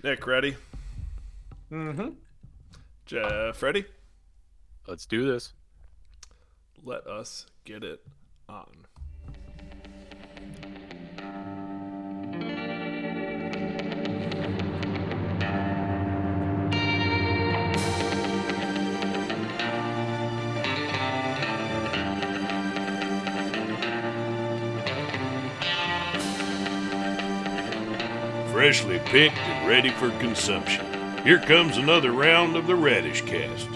Nick, ready? Mm-hmm. Jeff, ready? Let's do this. Let us get it on. Freshly picked and ready for consumption. Here comes another round of the Radishcast.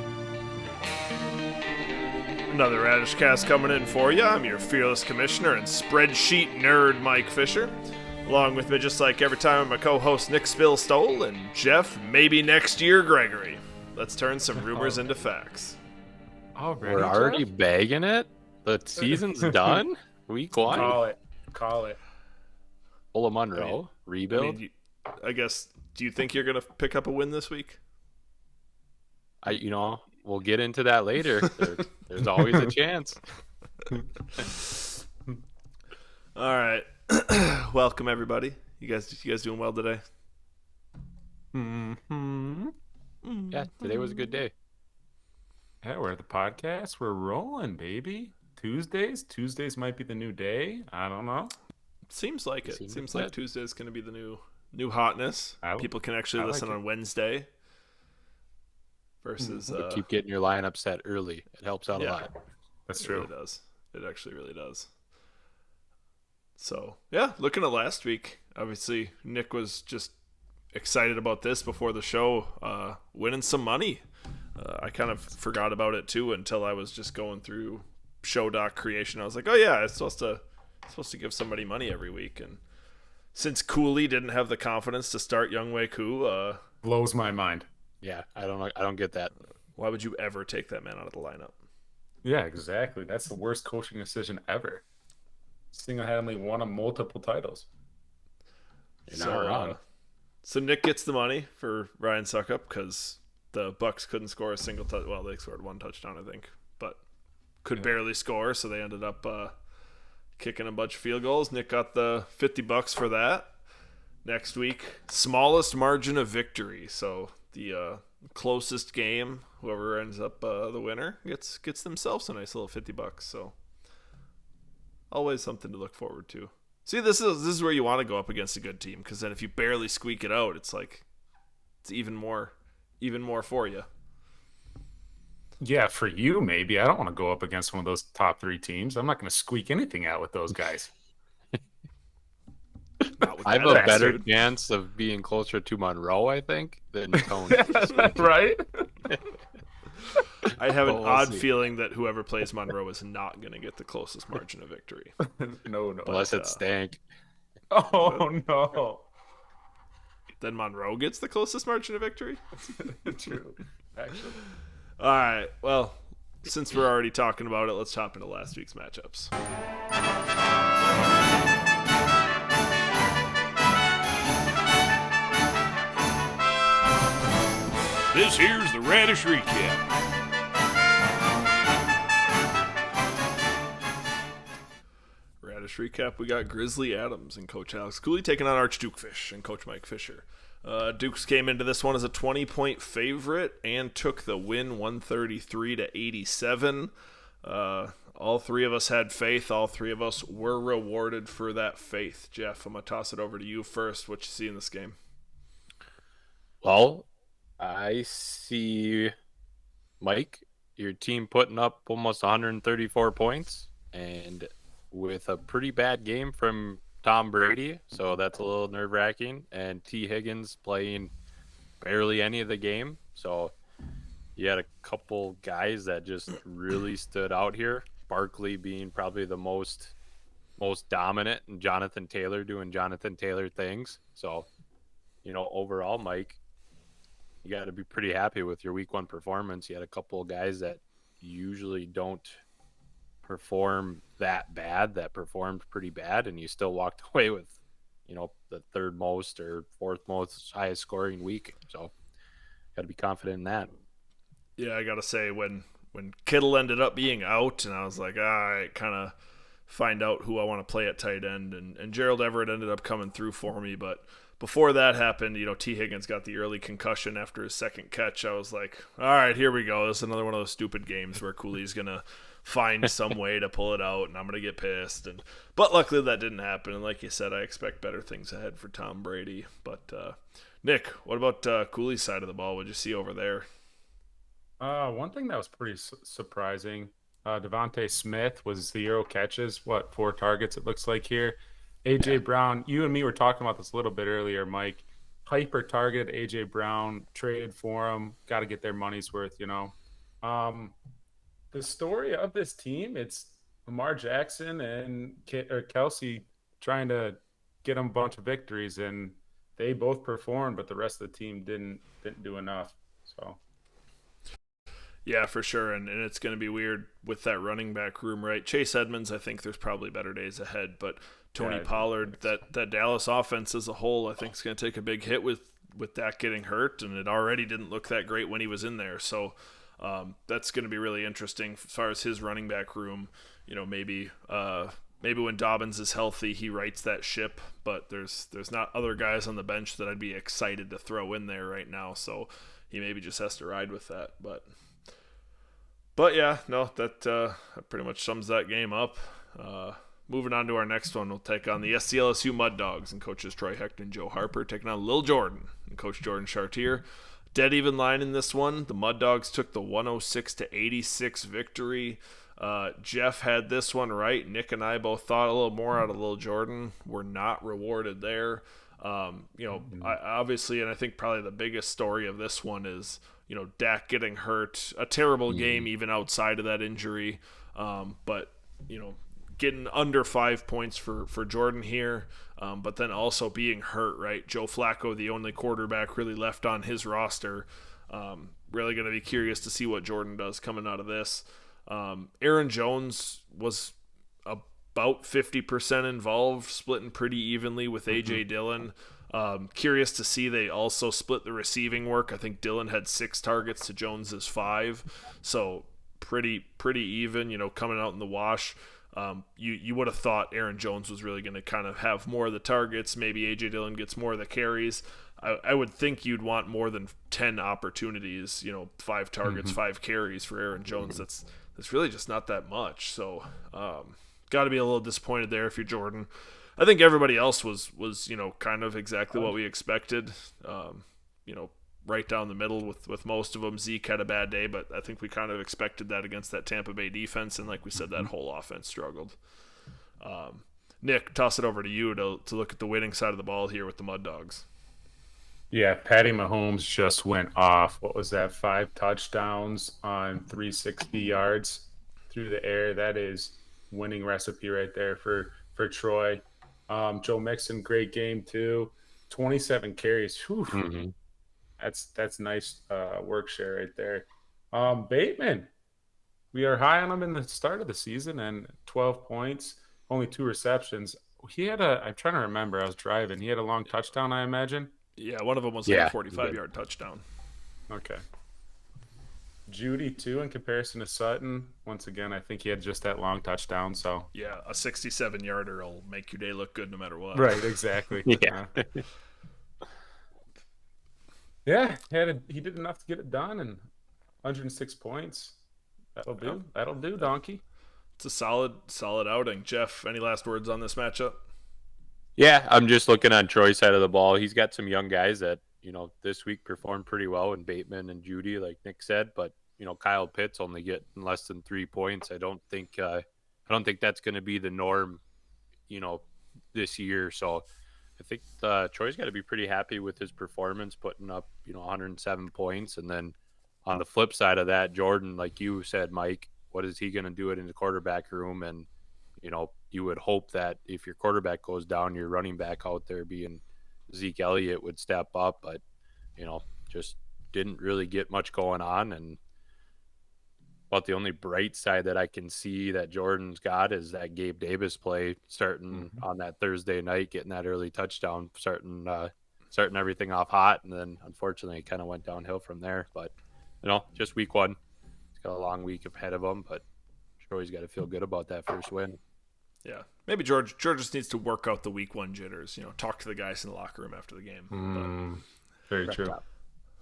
Another Radishcast coming in for you. I'm your fearless commissioner and spreadsheet nerd, Mike Fisher. Along with me, just like every time, my co-host Nick Spillstole and Jeff, maybe next year, Gregory. Let's turn some rumors into facts. We're already bagging it? The season's done? Week one? Call it. Ola Monroe, rebuild? I guess, do you think you're going to pick up a win this week? We'll get into that later. There's always a chance. All right. Welcome, everybody. You guys doing well today? Mm-hmm. Yeah, today was a good day. Yeah, we're at the podcast. We're rolling, baby. Tuesdays might be the new day. I don't know. Seems like it. Seems Seems like like it. Tuesday is going to be the new hotness. People can actually listen on Wednesday versus Keep getting your lineup set early. It helps out a lot. That's true. It really does. It actually really does. So, yeah, looking at last week, obviously Nick was just excited about this before the show, winning some money. I kind of forgot about it too until I was just going through show doc creation. I was like, oh yeah, it's supposed to give somebody money every week. And since Cooley didn't have the confidence to start Younghoe Koo, Blows my mind. Yeah, I don't get that. why would you ever take that man out of the lineup? Yeah, exactly. That's the worst coaching decision ever. Single-handedly won him multiple titles. You're not wrong. So Nick gets the money for Ryan Suckup because the Bucks couldn't score a single touch. Well, they scored one touchdown, I think, but could barely score, so they ended up kicking a bunch of field goals. Nick got the $50 for that. Next week, smallest margin of victory. So the closest game, whoever ends up the winner gets themselves a nice little $50. So always something to look forward to. See, this is where you want to go up against a good team, because then if you barely squeak it out, it's like it's even more for you. Yeah, for you, maybe. I don't want to go up against one of those top three teams. I'm not going to squeak anything out with those guys. I have a better chance of being closer to Monroe, I think, than Tony. Right? I have an odd feeling that whoever plays Monroe is not going to get the closest margin of victory. No. Unless it's Stank. Oh, no. Then Monroe gets the closest margin of victory? True. Actually. All right. Well, since we're already talking about it, let's hop into last week's matchups. This here's the Radish Recap. Radish recap, we got Grizzly Adams and Coach Alex Cooley taking on Archduke Fish and Coach Mike Fisher. Dukes came into this one as a 20-point favorite and took the win 133-87. All three of us had faith. All three of us were rewarded for that faith. Jeff, I'm going to toss it over to you first. What you see in this game? Well, I see, Mike, your team putting up almost 134 points and with a pretty bad game from Tom Brady, so that's a little nerve-wracking, and T. Higgins playing barely any of the game. So you had a couple guys that just really stood out here, Barkley being probably the most dominant, and Jonathan Taylor doing Jonathan Taylor things. So, overall, Mike, you got to be pretty happy with your week one performance. You had a couple of guys that usually don't perform that bad, that performed pretty bad, and you still walked away with, the third most or fourth most highest scoring week. So got to be confident in that. Yeah, I got to say, when Kittle ended up being out, and I was like, I kind of find out who I want to play at tight end, and Gerald Everett ended up coming through for me, but before that happened, T. Higgins got the early concussion after his second catch. I was like, all right, here we go. This is another one of those stupid games where Cooley's going to find some way to pull it out, and I'm going to get pissed. But luckily that didn't happen. And like you said, I expect better things ahead for Tom Brady. But Nick, what about Cooley's side of the ball? What'd you see over there? One thing that was pretty surprising, Devontae Smith was 0 catches, 4 targets it looks like here. A.J. Brown, you and me were talking about this a little bit earlier, Mike. Hyper targeted A.J. Brown, traded for him, got to get their money's worth, The story of this team, it's Lamar Jackson and Kelsey trying to get them a bunch of victories, and they both performed, but the rest of the team didn't do enough. So. Yeah, for sure, and it's going to be weird with that running back room, right? Chase Edmonds, I think there's probably better days ahead, but Tony Pollard, that Dallas offense as a whole, I think is going to take a big hit with Dak getting hurt, and it already didn't look that great when he was in there. So that's going to be really interesting as far as his running back room. Maybe when Dobbins is healthy, he rights that ship, but there's not other guys on the bench that I'd be excited to throw in there right now. So he maybe just has to ride with that, But yeah, no, that pretty much sums that game up. Moving on to our next one, we'll take on the SCLSU Mud Dogs and coaches Troy Hecht and Joe Harper taking on Lil Jordan and Coach Jordan Chartier. Dead even line in this one. The Mud Dogs took the 106-86 victory. Jeff had this one right. Nick and I both thought a little more out of Lil Jordan. We're not rewarded there. Obviously, and I think probably the biggest story of this one is Dak getting hurt, a terrible game even outside of that injury. But getting under 5 points for Jordan here, but then also being hurt, right? Joe Flacco, the only quarterback really left on his roster. Really going to be curious to see what Jordan does coming out of this. Aaron Jones was about 50% involved, splitting pretty evenly with A.J. Dillon. Curious to see they also split the receiving work. I think Dillon had 6 targets to Jones's 5, so pretty even. Coming out in the wash. You would have thought Aaron Jones was really going to kind of have more of the targets. Maybe A.J. Dillon gets more of the carries. I would think you'd want more than 10 opportunities. 5 targets, 5 carries for Aaron Jones. That's really just not that much. So got to be a little disappointed there if you're Jordan. I think everybody else was kind of exactly what we expected. Right down the middle with most of them. Zeke had a bad day, but I think we kind of expected that against that Tampa Bay defense, and like we said, that whole offense struggled. Nick, toss it over to you to look at the winning side of the ball here with the Mud Dogs. Yeah, Patty Mahomes just went off. What was that? 5 touchdowns on 360 yards through the air. That is winning recipe right there for Troy. Joe Mixon, great game too. 27 carries. Whew. That's nice work share right there. Bateman, we are high on him in the start of the season, and 12 points, only 2 receptions. He had I'm trying to remember. I was driving. He had a long touchdown, I imagine. Yeah, one of them was like a 45-yard touchdown. Okay. Judy, too, in comparison to Sutton. Once again, I think he had just that long touchdown. So yeah, a 67-yarder will make your day look good no matter what. Right, exactly. Yeah. Yeah, he did enough to get it done, and 106 points. That'll do. Oh. That'll do, donkey. It's a solid outing. Jeff, any last words on this matchup? Yeah, I'm just looking on Troy's side of the ball. He's got some young guys that, this week performed pretty well in Bateman and Judy, like Nick said, but, Kyle Pitts only getting less than 3 points. I don't think that's going to be the norm, this year. So I think Troy's got to be pretty happy with his performance, putting up, 107 points. And then on the flip side of that, Jordan, like you said, Mike, what is he going to do it in the quarterback room? And, you would hope that if your quarterback goes down, your running back out there being Zeke Elliott would step up, but, just didn't really get much going on. And about the only bright side that I can see that Jordan's got is that Gabe Davis play starting on that Thursday night, getting that early touchdown, starting everything off hot. And then unfortunately it kind of went downhill from there, but just week 1, he's got a long week ahead of him, but sure he's got to feel good about that first win. Yeah. Maybe George just needs to work out the week 1 jitters, talk to the guys in the locker room after the game. Very true.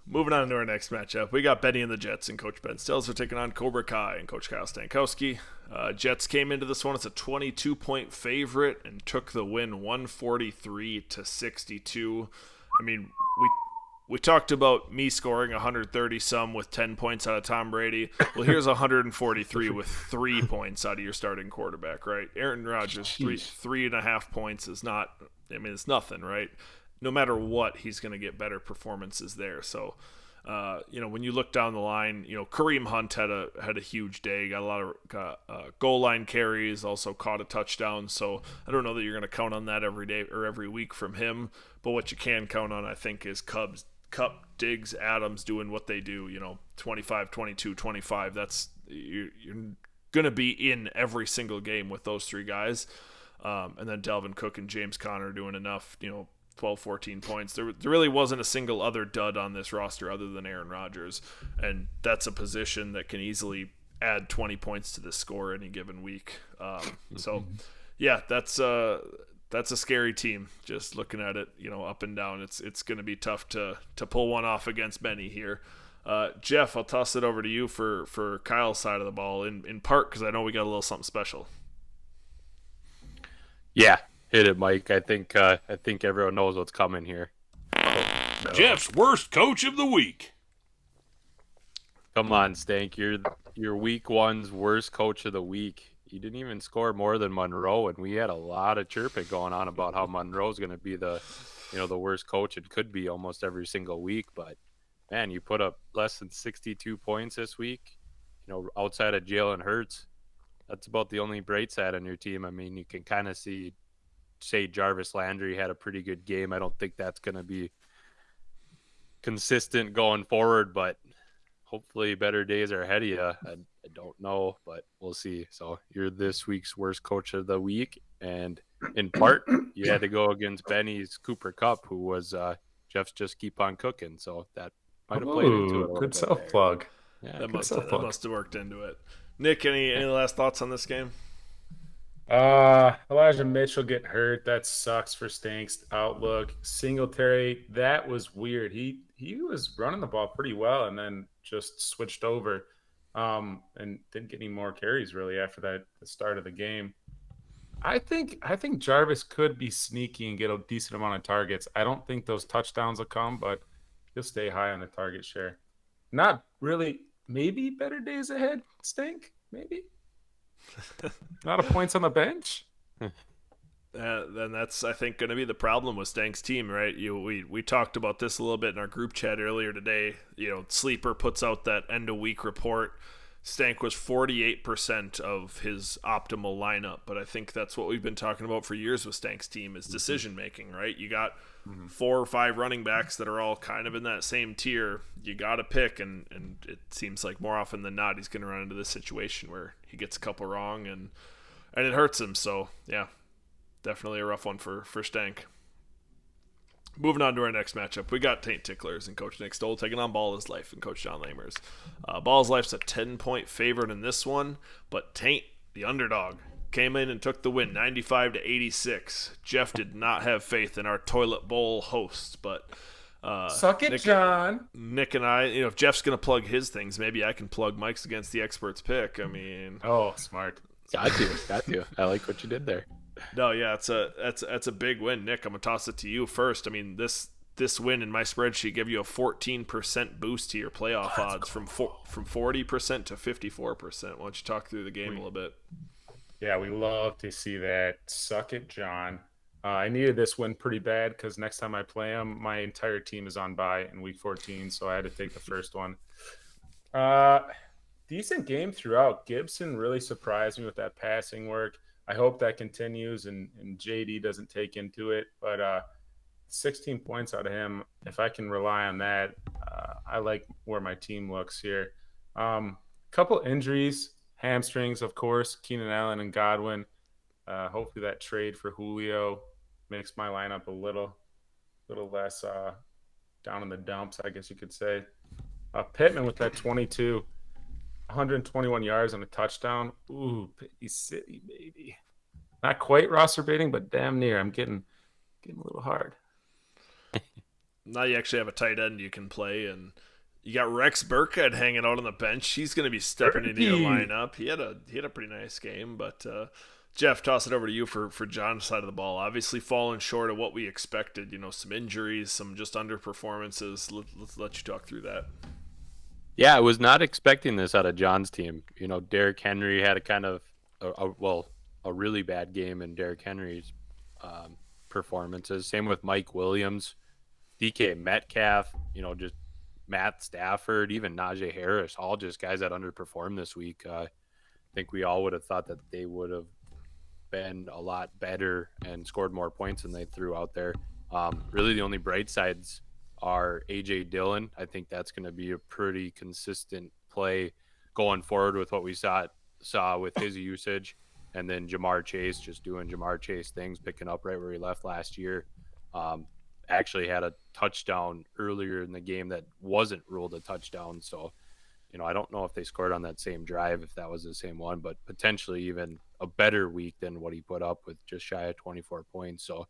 Moving on to our next matchup, we got Benny and the Jets, and Coach Ben Stills are taking on Cobra Kai and Coach Kyle Stankowski. Jets came into this one as a 22-point favorite and took the win 143-62. I mean, we talked about me scoring 130-some with 10 points out of Tom Brady. Well, here's 143 with 3 points out of your starting quarterback, right? Aaron Rodgers, 3.5 points is not – I mean, it's nothing, right? No matter what, he's going to get better performances there. So, when you look down the line, Kareem Hunt had a huge day, got a lot of goal line carries, also caught a touchdown. So I don't know that you're going to count on that every day or every week from him. But what you can count on, I think, is Kupp, Diggs, Adams doing what they do. 25, 22, 25. That's you're going to be in every single game with those 3 guys, and then Dalvin Cook and James Conner doing enough. 12, 14 points. There really wasn't a single other dud on this roster other than Aaron Rodgers, and that's a position that can easily add 20 points to the score any given week. So, yeah, that's a scary team. Just looking at it, up and down, it's going to be tough to pull one off against Benny here. Jeff, I'll toss it over to you for Kyle's side of the ball, in part because I know we got a little something special. Yeah. Hit it, Mike. I think everyone knows what's coming here. Jeff's worst coach of the week. Come on, Stank. You're week 1's worst coach of the week. You didn't even score more than Monroe, and we had a lot of chirping going on about how Monroe's going to be the worst coach. It could be almost every single week, but man, you put up less than 62 points this week. Outside of Jalen Hurts, that's about the only bright side on your team. I mean, you can kind of say Jarvis Landry had a pretty good game. I don't think that's going to be consistent going forward, but hopefully better days are ahead of you. I don't know, but we'll see. So you're this week's worst coach of the week, and in part, you had to go against Benny's Cooper Kupp, who was Jeff's just keep on cooking. So that might have played into it. Good self-plug. Yeah, that must have worked into it. Nick, any last thoughts on this game? Elijah Mitchell getting hurt. That sucks for Stank's outlook. Singletary, that was weird. He was running the ball pretty well and then just switched over and didn't get any more carries really after the start of the game. I think Jarvis could be sneaky and get a decent amount of targets. I don't think those touchdowns will come, but he'll stay high on the target share. Not really. Maybe better days ahead, Stank. Maybe. A lot of points on the bench. Then that's, I think, going to be the problem with Stank's team, right? We talked about this a little bit in our group chat earlier today. Sleeper puts out that end of week report. Stank was 48% of his optimal lineup, but I think that's what we've been talking about for years with Stank's team is decision making, right? You got 4 or 5 running backs that are all kind of in that same tier. You got to pick, and it seems like more often than not he's going to run into this situation where he gets a couple wrong and it hurts him. So yeah, definitely a rough one for Stank. Moving on to our next matchup, we got Taint Ticklers and Coach Nick Stoll taking on Ball Is Life and Coach John Lamers. Ball Is Life's a 10-point favorite in this one, but Taint, the underdog, came in and took the win, 95-86. Jeff did not have faith in our toilet bowl hosts, but suck it, John. Nick and I, if Jeff's going to plug his things, maybe I can plug Mike's Against the Experts pick. I mean, smart. Got you. I like what you did there. No, yeah, that's a big win, Nick. I'm gonna toss it to you first. I mean, this win in my spreadsheet gave you a 14% boost to your playoff odds from 40% to 54%. Why don't you talk through the game a little bit? Yeah, we love to see that. Suck it, John. I needed this win pretty bad because next time I play him, my entire team is on bye in week 14, so I had to take the first one. Decent game throughout. Gibson really surprised me with that passing work. I hope that continues and JD doesn't take into it. But 16 points out of him, if I can rely on that, I like where my team looks here. Couple injuries, hamstrings, of course, Keenan Allen and Godwin. Hopefully that trade for Julio makes my lineup a little less down in the dumps, I guess you could say. Pittman with that 22. 121 yards and a touchdown. Ooh, Pitney City, baby. Not quite roster baiting, but damn near. I'm getting a little hard. Now you actually have a tight end you can play, and you got Rex Burkhead hanging out on the bench. He's going to be stepping into your lineup. He had a pretty nice game, but Jeff, toss it over to you for John's side of the ball. Obviously falling short of what we expected. Some injuries, some just underperformances. Let's let you talk through that. Yeah, I was not expecting this out of John's team. Derrick Henry had a kind of a really bad game in Derrick Henry's performances. Same with Mike Williams, DK Metcalf, just Matt Stafford, even Najee Harris, all just guys that underperformed this week. I think we all would have thought that they would have been a lot better and scored more points than they threw out there. Really the only bright sides are A.J. Dillon. I think that's going to be a pretty consistent play going forward with what we saw with his usage. And then Jamar Chase just doing Jamar Chase things, picking up right where he left last year. Actually had a touchdown earlier in the game that wasn't ruled a touchdown. So, I don't know if they scored on that same drive, if that was the same one, but potentially even a better week than what he put up with just shy of 24 points. So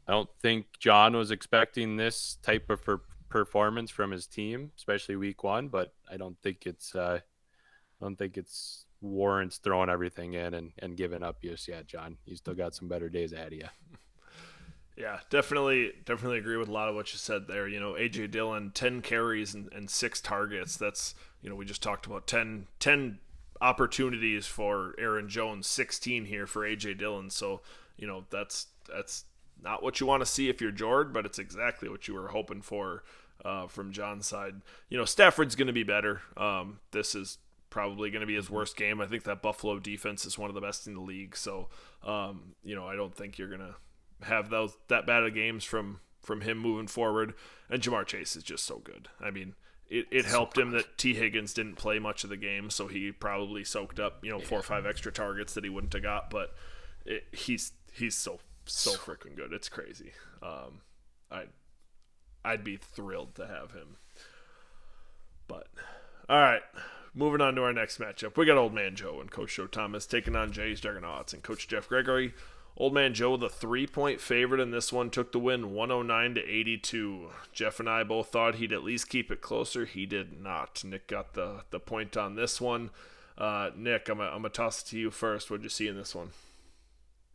I don't think John was expecting this type of performance from his team, especially week one, but I don't think it's warrants throwing everything in and giving up just yet, John. You still got some better days ahead of you. Yeah, definitely agree with a lot of what you said there. A.J. Dillon, 10 carries and 6 targets. That's, we just talked about 10 opportunities for Aaron Jones, 16 here for A.J. Dillon. So, that's not what you want to see if you're Jordan, but it's exactly what you were hoping for from John's side. Stafford's going to be better. This is probably going to be his worst game. I think that Buffalo defense is one of the best in the league. So, I don't think you're going to have that bad of games from him moving forward. And Jamar Chase is just so good. I mean, it helped him that T. Higgins didn't play much of the game, so he probably soaked up 4 or 5 extra targets that he wouldn't have got. But he's so freaking good. It's crazy. I'd be thrilled to have him. But all right, moving on to our next matchup. We got Old Man Joe and Coach Joe Thomas taking on Jay's Juggernauts and Coach Jeff Gregory. Old Man Joe, the 3-point favorite in this one, took the win 109-82. Jeff and I both thought he'd at least keep it closer. He did not. Nick got the point on this one. Nick, I'm gonna toss it to you first. What'd you see in this one?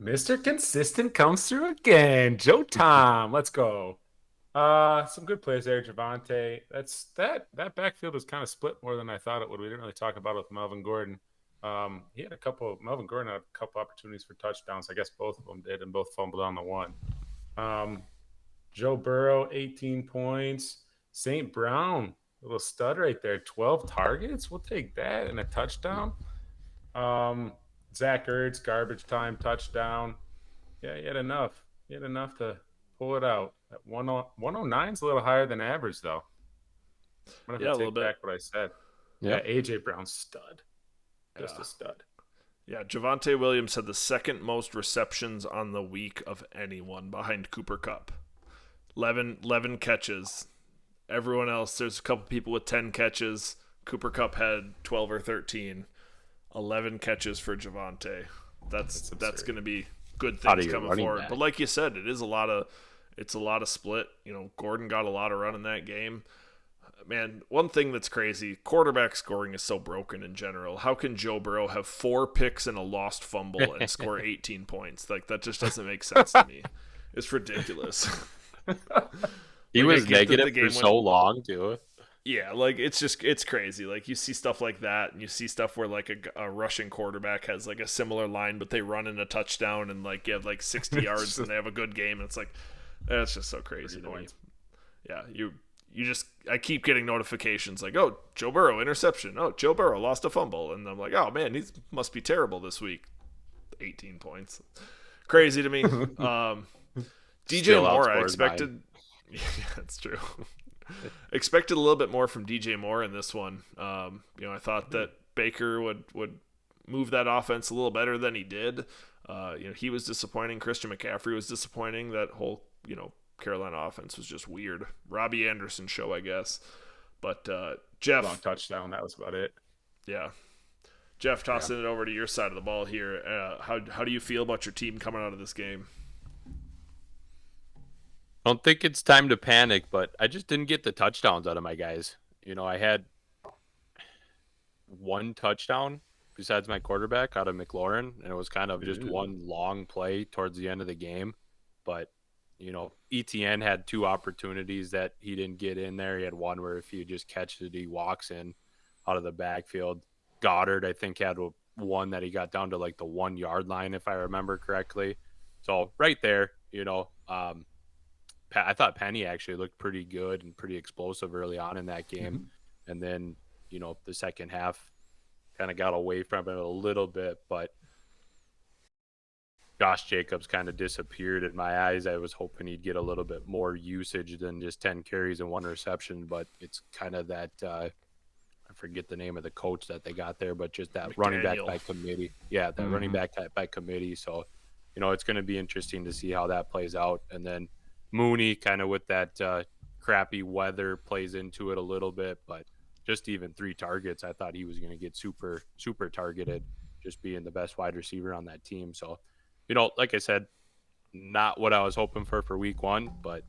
Mr. Consistent comes through again. Joe Tom, let's go. Some good plays there, Javonte. That backfield was kind of split more than I thought it would. We didn't really talk about it with Melvin Gordon. Melvin Gordon had a couple opportunities for touchdowns. I guess both of them did, and both fumbled on the one. Joe Burrow, 18 points. St. Brown, a little stud right there, 12 targets. We'll take that and a touchdown. Zach Ertz, garbage time touchdown. Yeah, he had enough. He had enough to pull it out. At 109 is a little higher than average, though. I'm going to take back what I said. Yeah, A.J. Brown, stud. Just a stud. Yeah, Javonte Williams had the second most receptions on the week of anyone behind Cooper Kupp. 11 catches. Everyone else, there's a couple people with 10 catches. Cooper Kupp had 12 or 13. 11 catches for Javonte. That's going to be good things coming forward. Back. But like you said, it's a lot of split. Gordon got a lot of run in that game. Man, one thing that's crazy, quarterback scoring is so broken in general. How can Joe Burrow have 4 picks and a lost fumble and score 18 points? Like, that just doesn't make sense to me. It's ridiculous. He was negative for so long, too. Yeah, like, it's crazy. Like, you see stuff like that, and you see stuff where, like, a rushing quarterback has, like, a similar line, but they run in a touchdown and, like, get, like, 60 yards and they have a good game. And it's like, that's just so crazy to me. Yeah, I keep getting notifications like, oh, Joe Burrow, interception. Oh, Joe Burrow lost a fumble. And I'm like, oh, man, he must be terrible this week. 18 points. Crazy to me. DJ Moore, I expected. Yeah, that's true. Expected a little bit more from DJ Moore in this one. I thought that Baker would move that offense a little better than he did. He was disappointing. Christian McCaffrey was disappointing. That whole, Carolina offense was just weird. Robbie Anderson show, I guess. But Jeff, long touchdown. That was about it. Yeah, Jeff, tossing it over to your side of the ball here. How do you feel about your team coming out of this game? I don't think it's time to panic, but I just didn't get the touchdowns out of my guys. I had one touchdown besides my quarterback out of McLaurin, and it was kind of just one long play towards the end of the game. But, ETN had 2 opportunities that he didn't get in there. He had one where if you just catch it, he walks in out of the backfield. Goddard, I think, had one that he got down to like the 1 yard line, if I remember correctly. So right there, I thought Penny actually looked pretty good and pretty explosive early on in that game. And then, the second half kind of got away from it a little bit, but Josh Jacobs kind of disappeared in my eyes. I was hoping he'd get a little bit more usage than just 10 carries and 1 reception, but it's kind of that I forget the name of the coach that they got there, but just that running back by committee. Yeah, that running back by committee. So, it's going to be interesting to see how that plays out. And then Mooney kind of with that crappy weather plays into it a little bit, but just even 3 targets, I thought he was going to get super, super targeted, just being the best wide receiver on that team. So, like I said, not what I was hoping for week 1, but,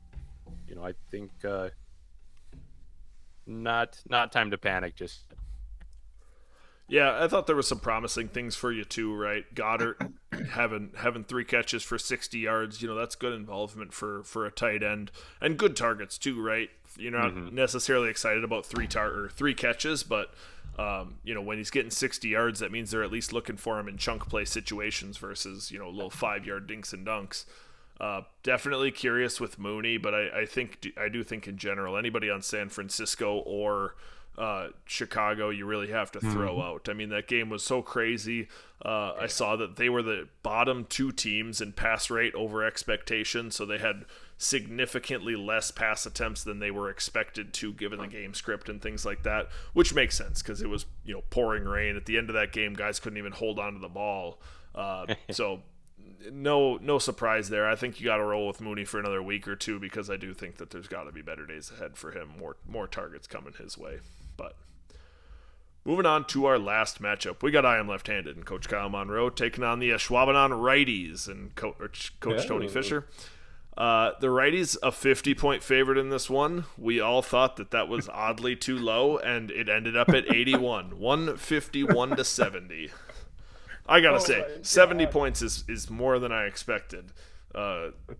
I think not time to panic. Just Yeah, I thought there was some promising things for you too, right? Goddard having 3 catches for 60 yards, that's good involvement for a tight end, and good targets too, right? You're not necessarily excited about 3 catches, but when he's getting 60 yards, that means they're at least looking for him in chunk play situations versus little 5-yard dinks and dunks. Definitely curious with Mooney, but I do think in general anybody on San Francisco or Chicago you really have to throw out. I mean, that game was so crazy. I saw that they were the bottom 2 teams in pass rate over expectation, so they had significantly less pass attempts than they were expected to given the game script and things like that, which makes sense because it was pouring rain at the end of that game. Guys couldn't even hold on to the ball, so no surprise there. I think you got to roll with Mooney for another week or 2 because I do think that there's got to be better days ahead for him, more targets coming his way. But moving on to our last matchup, we got I am left-handed and Coach Kyle Monroe taking on the Schwabenon righties and Coach Tony Fisher. The righties a 50-point favorite in this one. We all thought that was oddly too low, and it ended up at 81, 151 to 70. I gotta say, 70 points is more than I expected.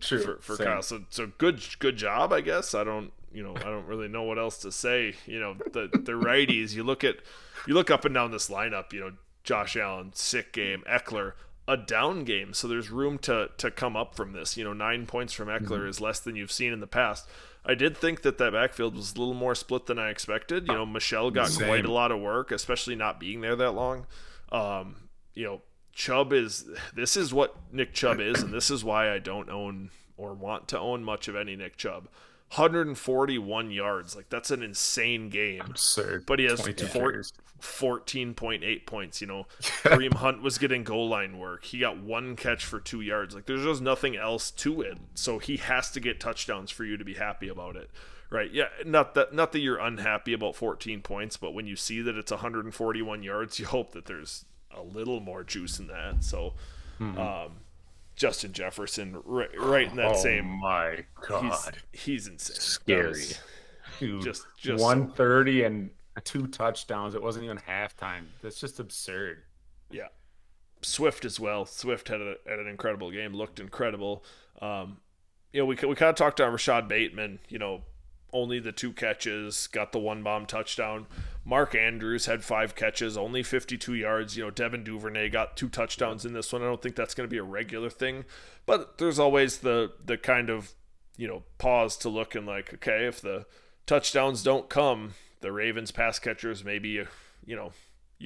True. For Kyle. So good job, I guess. I don't really know what else to say. The righties. You look up and down this lineup. Josh Allen, sick game. Eckler, a down game. So there's room to come up from this. 9 points from Eckler is less than you've seen in the past. I did think that backfield was a little more split than I expected. Michelle got quite a lot of work, especially not being there that long. Chubb this is what Nick Chubb is, and this is why I don't own or want to own much of any Nick Chubb. 141 yards, like that's an insane game. Absurd. But he has 14.8 points. Kareem Hunt was getting goal line work. He got 1 catch for 2 yards. Like there's just nothing else to it. So he has to get touchdowns for you to be happy about it. Right. Yeah. Not that you're unhappy about 14 points, but when you see that it's 141 yards, you hope that there's a little more juice in that. So Justin Jefferson right in that same. Oh my God. He's insane. Scary. Dude, just 130 and 2 touchdowns. It wasn't even halftime. That's just absurd. Yeah. Swift as well. Swift had an incredible game, looked incredible. We kind of talked on Rashad Bateman, only the 2 catches, got the 1 bomb touchdown. Mark Andrews had 5 catches, only 52 yards. Devin Duvernay got 2 touchdowns in this one. I don't think that's going to be a regular thing, but there's always the kind of, pause to look and like, okay, if the touchdowns don't come, the Ravens pass catchers, maybe, you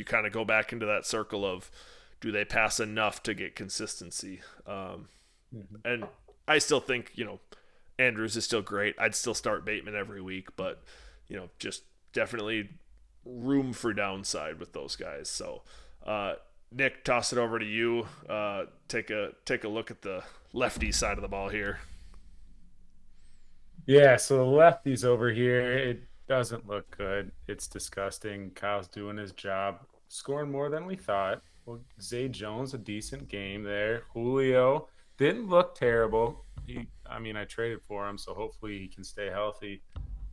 kind of go back into that circle of, do they pass enough to get consistency? And I still think, Andrews is still great. I'd still start Bateman every week, but just definitely room for downside with those guys. So Nick, toss it over to you. Take a look at the lefty side of the ball here. Yeah, so the lefties over here, it doesn't look good. It's disgusting. Kyle's doing his job scoring more than we thought. Well, Zay Jones, a decent game there. Julio didn't look terrible. I traded for him, so hopefully he can stay healthy.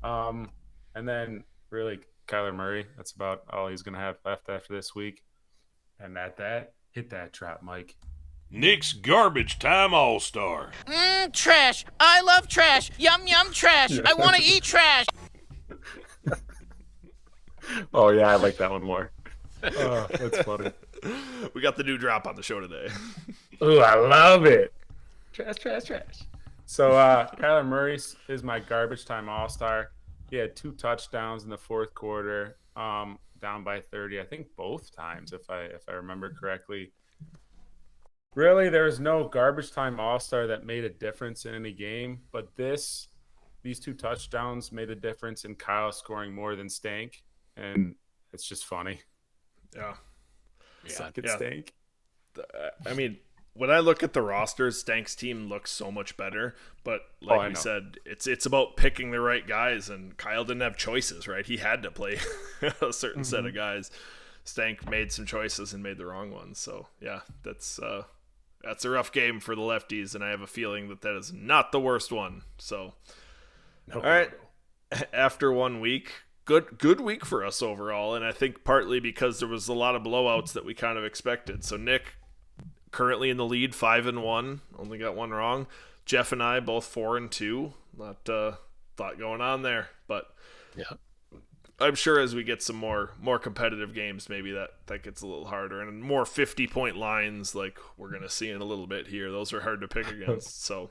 And then really Kyler Murray. That's about all he's going to have left after this week. And at that, hit that trap, Mike. Nick's garbage time all-star. Trash. I love trash. Yum, yum, trash. I want to eat trash. Oh, yeah, I like that one more. Oh, that's funny. We got the new drop on the show today. Ooh, I love it. Trash, trash, trash. So Kyler Murray is my garbage time all-star. He had 2 touchdowns in the fourth quarter, down by 30, I think both times, if I remember correctly. Really, there's no garbage time all-star that made a difference in any game, but these 2 touchdowns made a difference in Kyle scoring more than Stank, and it's just funny. Yeah. Suck it, Stank. I mean, when I look at the roster, Stank's team looks so much better, but like we said, it's about picking the right guys, and Kyle didn't have choices, right? He had to play a certain set of guys. Stank made some choices and made the wrong ones. So, yeah, that's a rough game for the lefties, and I have a feeling that is not the worst one. So, all right, after 1 week, good week for us overall, and I think partly because there was a lot of blowouts that we kind of expected. So Nick currently in the lead, 5-1, only got one wrong. Jeff and I both 4-2. Not thought going on there, but Yeah. I'm sure as we get some more competitive games, maybe that gets a little harder, and more 50-point lines like we're gonna see in a little bit here. Those are hard to pick against. So,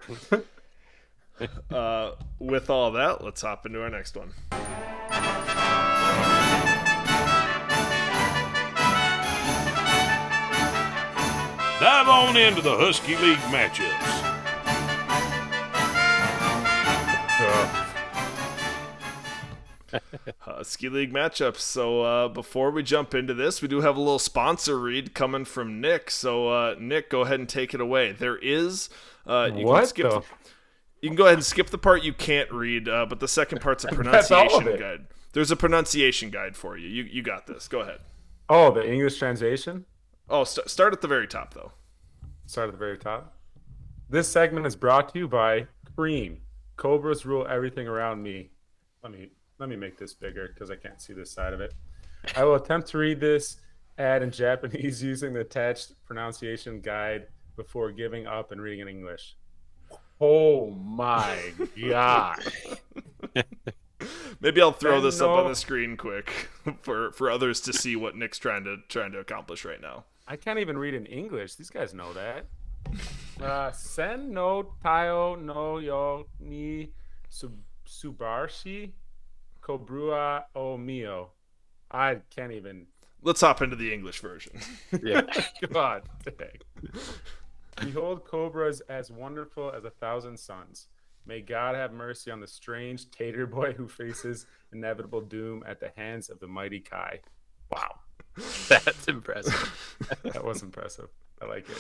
with all that, let's hop into our next one. Dive on into the Husky League matchups. Husky League matchups. So before we jump into this, we do have a little sponsor read coming from Nick. So Nick, go ahead and take it away. There is you can go ahead and skip the part you can't read, but the second part's a pronunciation guide. There's a pronunciation guide for you. You got this. Go ahead. Oh, the English translation? Oh, start at the very top, though. Start at the very top. This segment is brought to you by Cream. Cobras rule everything around me. Let me make this bigger because I can't see this side of it. I will attempt to read this ad in Japanese using the attached pronunciation guide before giving up and reading in English. Oh my god. Maybe I'll throw this up on the screen quick for others to see what Nick's trying to accomplish right now. I can't even read in English. These guys know that. Sen no tayo no yo ni subarshi kobrua o mio. I can't even. Let's hop into the English version. Yeah. God dang. Behold cobras as wonderful as 1,000 suns. May God have mercy on the strange tater boy who faces inevitable doom at the hands of the mighty Kai. Wow. That's impressive. That was impressive. I like it.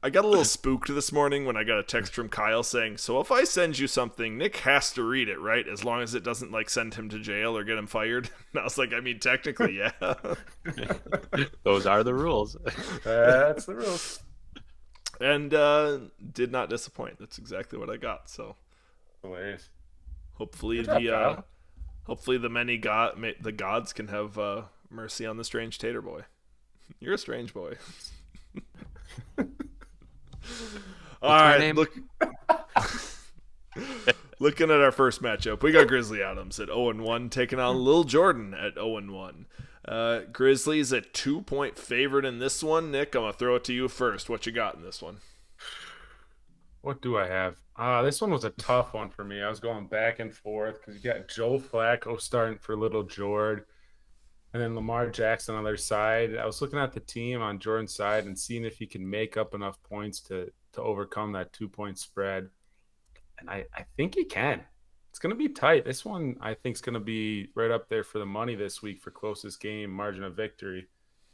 I got a little spooked this morning when I got a text from Kyle saying, so if I send you something, Nick has to read it, right? As long as it doesn't send him to jail or get him fired. And I was like, I mean, technically, yeah. Those are the rules. That's the rules. And did not disappoint. That's exactly what I got. So hilarious. Hopefully the gods can have mercy on the strange tater boy. You're a strange boy. All right, looking at our first matchup, we got Grizzly Adams at 0-1 taking on Lil Jordan at 0-1. Grizzlies a 2-point favorite in this one. Nick, I'm gonna throw it to you first. What you got in this one? What do I have? This one was a tough one for me. I was going back and forth because you got Joe Flacco starting for Little Jord, and then Lamar Jackson on their side. I was looking at the team on Jordan's side and seeing if he can make up enough points to overcome that 2-point spread. And I think he can. It's going to be tight. This one, I think, is going to be right up there for the money this week for closest game, margin of victory.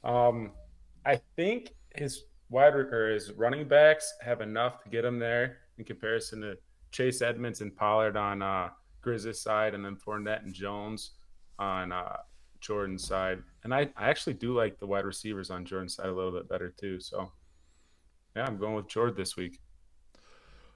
I think his running backs have enough to get him there in comparison to Chase Edmonds and Pollard on Grizzlies side, and then Fournette and Jones on Jordan's side. And I actually do like the wide receivers on Jordan's side a little bit better too. So, yeah, I'm going with Jordan this week.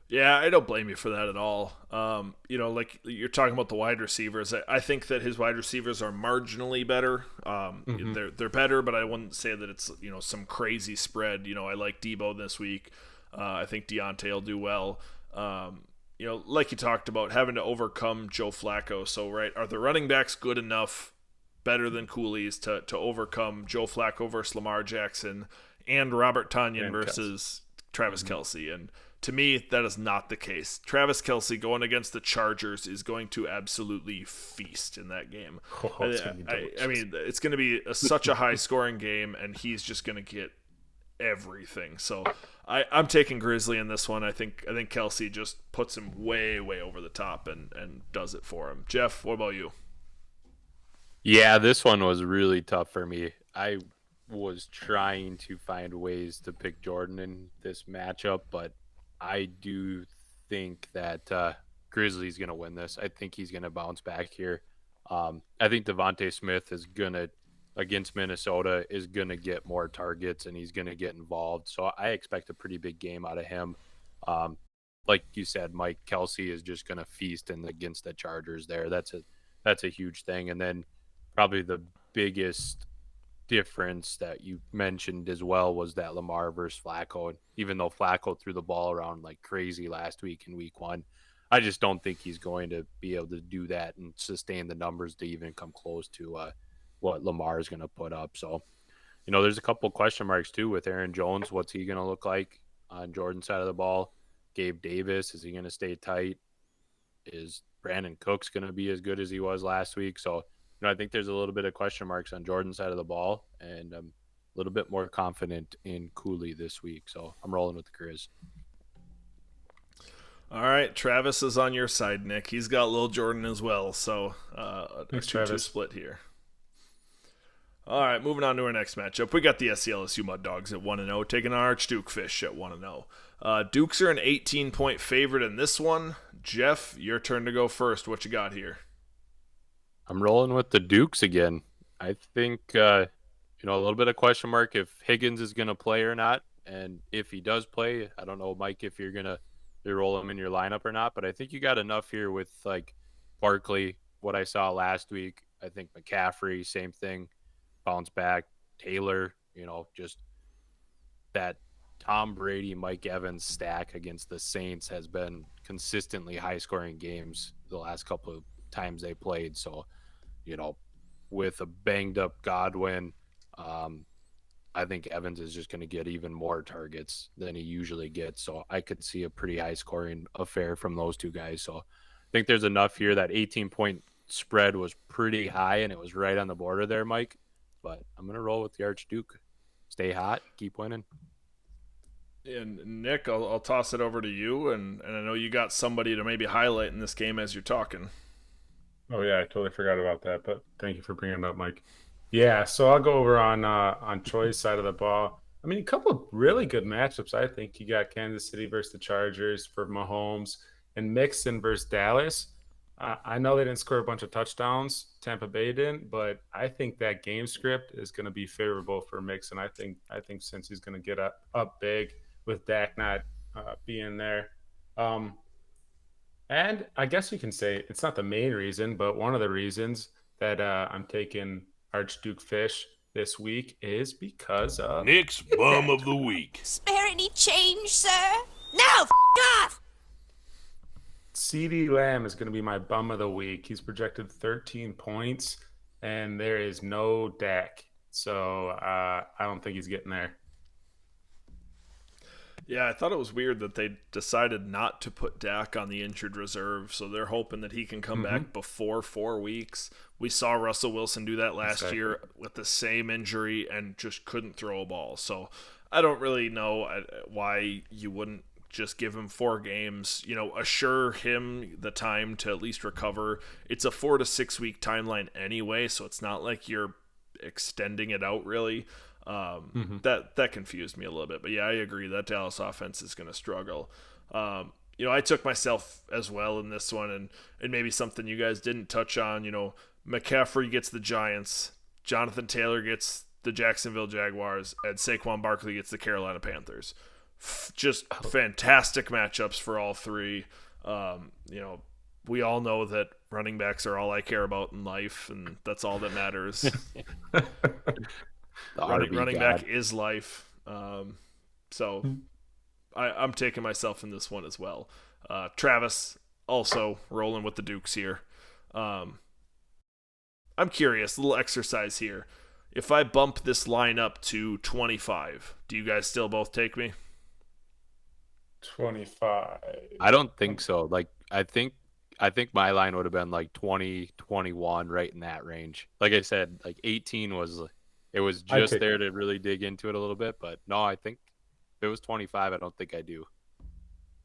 Yeah, I don't blame you for that at all. Like you're talking about the wide receivers. I think that his wide receivers are marginally better. They're better, but I wouldn't say that it's some crazy spread. I like Debo this week. I think Deontay will do well. Like you talked about, having to overcome Joe Flacco. So, right, are the running backs good enough, better than Cooley's to overcome Joe Flacco versus Lamar Jackson and Robert Tonyan versus Travis Kelce? And to me, that is not the case. Travis Kelce going against the Chargers is going to absolutely feast in that game. I mean, it's going to be such a high-scoring game, and he's just going to get everything. So I'm taking Grizzly in this one. I think Kelce just puts him way, way over the top and does it for him. Jeff, what about you? Yeah, this one was really tough for me. I was trying to find ways to pick Jordan in this matchup, but I do think that Grizzly's going to win this. I think he's going to bounce back here. I think Devontae Smith is going to, against Minnesota, is going to get more targets and he's going to get involved. So I expect a pretty big game out of him. Like you said, Mike, Kelce is just going to feast against the Chargers there. That's a huge thing. And then probably the biggest difference that you mentioned as well was that Lamar versus Flacco. And even though Flacco threw the ball around like crazy last week in week 1, I just don't think he's going to be able to do that and sustain the numbers to even come close to what Lamar is going to put up. So, there's a couple question marks too with Aaron Jones. What's he going to look like on Jordan's side of the ball? Gabe Davis, is he going to stay tight? Is Brandon Cooks going to be as good as he was last week? So, I think there's a little bit of question marks on Jordan's side of the ball, and I'm a little bit more confident in Cooley this week. So I'm rolling with the Grizz. All right, Travis is on your side, Nick. He's got Lil Jordan as well, so a 2-2 split here. All right, moving on to our next matchup. We got the SCLSU Mud Dogs at 1-0, taking on Archduke Fish at 1-0. Dukes are an 18-point favorite in this one. Jeff, your turn to go first. What you got here? I'm rolling with the Dukes again. I think, a little bit of question mark if Higgins is going to play or not. And if he does play, I don't know, Mike, if you're going to roll him in your lineup or not. But I think you got enough here with, like, Barkley, what I saw last week. I think McCaffrey, same thing, bounce back. Taylor, just that Tom Brady, Mike Evans stack against the Saints has been consistently high-scoring games the last couple of times they played. So, with a banged up Godwin, I think Evans is just going to get even more targets than he usually gets. So I could see a pretty high scoring affair from those two guys. So I think there's enough here. That 18-point spread was pretty high and it was right on the border there, Mike. But I'm going to roll with the Archduke. Stay hot, keep winning. And Nick, I'll toss it over to you. And I know you got somebody to maybe highlight in this game as you're talking. Oh yeah, I totally forgot about that, but thank you for bringing it up, Mike. Yeah, so I'll go over on Troy's side of the ball. I mean, a couple of really good matchups. I think you got Kansas City versus the Chargers for Mahomes and Mixon versus Dallas. I know they didn't score a bunch of touchdowns, Tampa Bay didn't, but I think that game script is going to be favorable for Mixon. I think since he's going to get up big with Dak not being there. And I guess you can say it's not the main reason, but one of the reasons that I'm taking Archduke Fish this week is because of Nick's bum of the week. Spare any change, sir? No, off! CeeDee Lamb is going to be my bum of the week. He's projected 13 points, and there is no Dak. So I don't think he's getting there. Yeah, I thought it was weird that they decided not to put Dak on the injured reserve, so they're hoping that he can come back before 4 weeks. We saw Russell Wilson do that last year with the same injury and just couldn't throw a ball. So I don't really know why you wouldn't just give him 4 games, assure him the time to at least recover. It's a 4 to 6 week timeline anyway, so it's not like you're extending it out really. That confused me a little bit, but yeah, I agree that Dallas offense is going to struggle. I took myself as well in this one, and maybe something you guys didn't touch on. McCaffrey gets the Giants, Jonathan Taylor gets the Jacksonville Jaguars, and Saquon Barkley gets the Carolina Panthers. Just fantastic matchups for all three. We all know that running backs are all I care about in life, and that's all that matters. running back is life. So I'm taking myself in this one as well. Travis also rolling with the Dukes here. I'm curious, a little exercise here. If I bump this line up to 25, do you guys still both take me? 25. I don't think so. Like, I think my line would have been like 20, 21, right in that range. Like I said, like 18 was just there to really dig into it a little bit. But no, I think if it was 25, I don't think I do.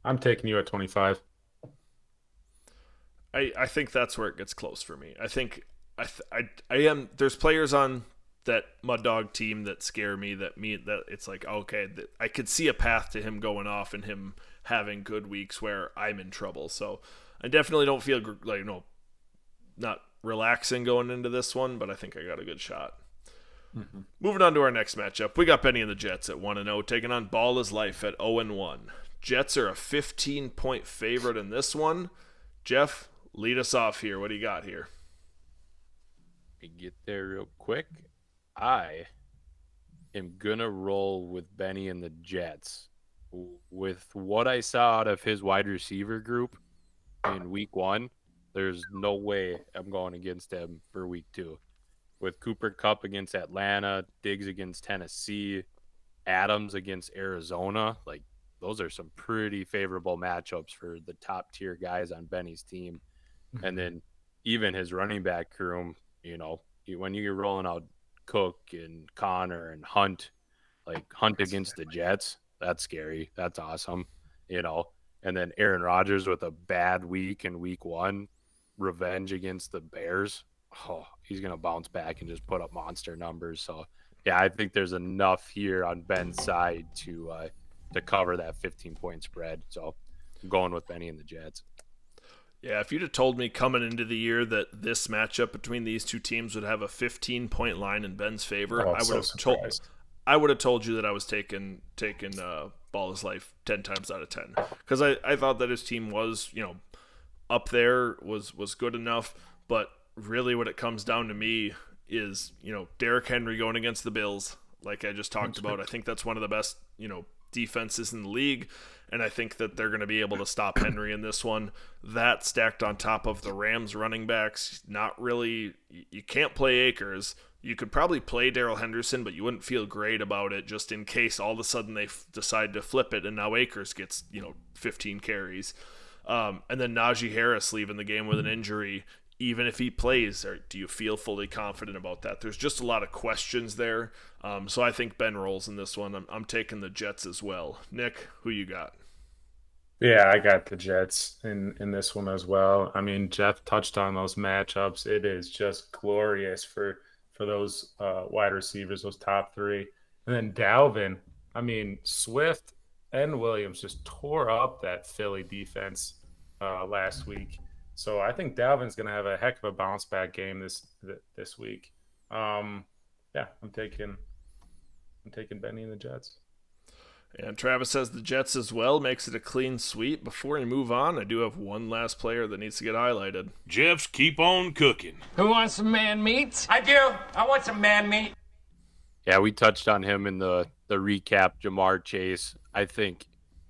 I'm taking you at 25. I think that's where it gets close for me. I think I am. There's players on that Mud Dog team that scare me. That it's like, okay, I could see a path to him going off and him having good weeks where I'm in trouble. So I definitely don't feel like not relaxing going into this one, but I think I got a good shot. Mm-hmm. Moving on to our next matchup, we got Benny and the Jets at 1-0 taking on Ball is Life at 0-1. Jets are a 15-point favorite in this one. Jeff, lead us off here. What do you got here? We get there real quick. I am gonna roll with Benny and the Jets. With what I saw out of his wide receiver group in week 1, there's no way I'm going against him for week 2. With Cooper Kupp against Atlanta, Diggs against Tennessee, Adams against Arizona, like those are some pretty favorable matchups for the top tier guys on Benny's team. And then even his running back room, when you're rolling out Cook and Connor and Hunt, like Hunt against the Jets, that's scary. That's awesome, And then Aaron Rodgers with a bad week in week 1, revenge against the Bears. Oh, he's going to bounce back and just put up monster numbers. So, yeah, I think there's enough here on Ben's side to cover that 15-point spread. So I'm going with Benny and the Jets. Yeah, if you'd have told me coming into the year that this matchup between these two teams would have a 15-point line in Ben's favor, I would have told you that I was taking Ball is Life 10 times out of 10, because I thought that his team was up there, was good enough. But really what it comes down to me is Derrick Henry going against the Bills, like I just talked about. I think that's one of the best defenses in the league, and I think that they're going to be able to stop Henry in this one. That stacked on top of the Rams running backs, not really, you can't play Akers. You could probably play Darrell Henderson, but you wouldn't feel great about it just in case all of a sudden they decide to flip it and now Akers gets 15 carries. And then Najee Harris leaving the game with an injury. Even if he plays, or do you feel fully confident about that? There's just a lot of questions there. So I think Ben rolls in this one. I'm taking the Jets as well. Nick, who you got? Yeah, I got the Jets in this one as well. I mean, Jeff touched on those matchups. It is just glorious for those wide receivers, those top three. And then Dalvin, I mean, Swift and Williams just tore up that Philly defense last week. So I think Dalvin's going to have a heck of a bounce back game this week. I'm taking Benny and the Jets. And Travis has the Jets as well, makes it a clean sweep. Before we move on, I do have one last player that needs to get highlighted. Jeff's keep on cooking. Who wants some man meat? I do. I want some man meat. Yeah, we touched on him in the recap, Jamar Chase. I think